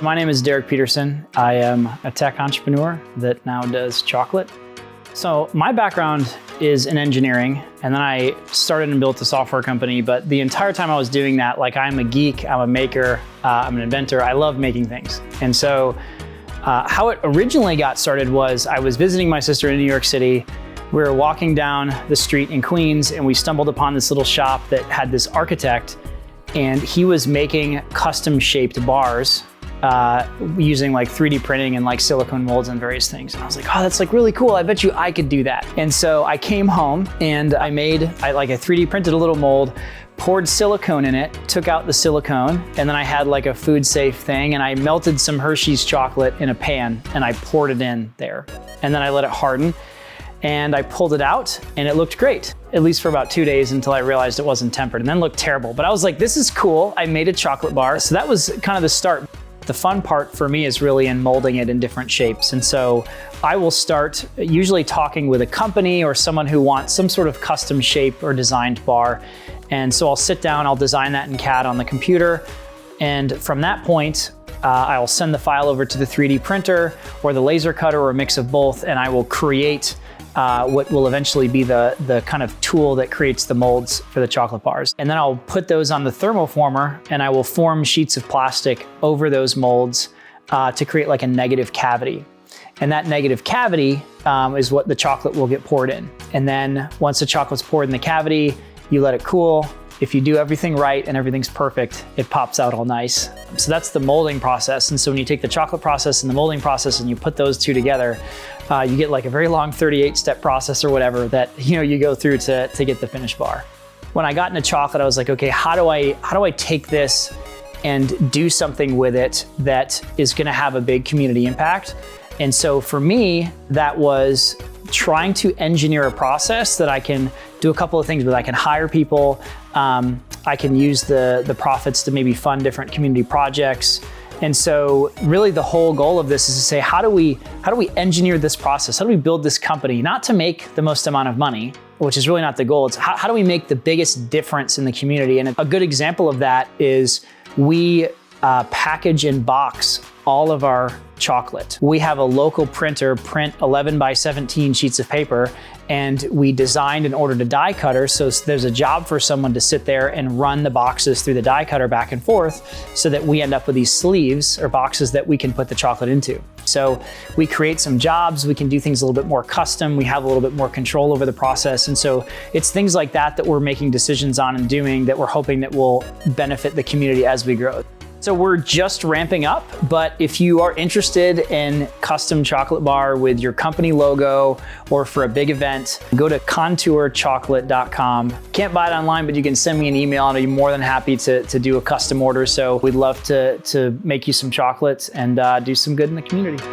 My name is Derek Peterson. I am a tech entrepreneur that now does chocolate. So my background is in engineering, and then I started and built a software company, but the entire time I was doing that, like, I'm a geek, I'm a maker, I'm an inventor, I love making things. And so how it originally got started was I was visiting my sister in New York City. We were walking down the street in Queens, and we stumbled upon this little shop that had this architect, and he was making custom shaped bars using like 3D printing and like silicone molds and various things. And I was like, oh, that's like really cool. I bet you I could do that. And so I came home and I 3D printed a little mold, poured silicone in it, took out the silicone, and then I had like a food safe thing, and I melted some Hershey's chocolate in a pan and I poured it in there. And then I let it harden and I pulled it out and it looked great, at least for about 2 days until I realized it wasn't tempered, and then looked terrible. But I was like, this is cool. I made a chocolate bar. So that was kind of the start. The fun part for me is really in molding it in different shapes. And so I will start usually talking with a company or someone who wants some sort of custom shape or designed bar. And so I'll sit down, I'll design that in CAD on the computer. And from that point, I'll send the file over to the 3D printer or the laser cutter or a mix of both, and I will create what will eventually be the kind of tool that creates the molds for the chocolate bars. And then I'll put those on the thermoformer, and I will form sheets of plastic over those molds to create like a negative cavity. And that negative cavity is what the chocolate will get poured in. And then once the chocolate's poured in the cavity, you let it cool. If you do everything right and everything's perfect, it pops out all nice. So that's the molding process. And so when you take the chocolate process and the molding process and you put those two together, you get like a very long 38-step process or whatever that you go through to get the finished bar. When I got into chocolate, I was like, okay, how do I take this and do something with it that is gonna have a big community impact? And so for me, that was trying to engineer a process that I can do a couple of things with. I can hire people, I can use the profits to maybe fund different community projects. And so really the whole goal of this is to say, how do we engineer this process? How do we build this company? Not to make the most amount of money, which is really not the goal. It's how do we make the biggest difference in the community? And a good example of that is we package and box all of our chocolate. We have a local printer print 11 by 17 sheets of paper, and we designed and ordered a die cutter, so there's a job for someone to sit there and run the boxes through the die cutter back and forth so that we end up with these sleeves or boxes that we can put the chocolate into. So we create some jobs, we can do things a little bit more custom, we have a little bit more control over the process. And so it's things like that that we're making decisions on and doing that we're hoping that will benefit the community as we grow. So we're just ramping up, but if you are interested in custom chocolate bar with your company logo or for a big event, go to konturchocolate.com. Can't buy it online, but you can send me an email and I'd be more than happy to do a custom order. So we'd love to make you some chocolates and do some good in the community.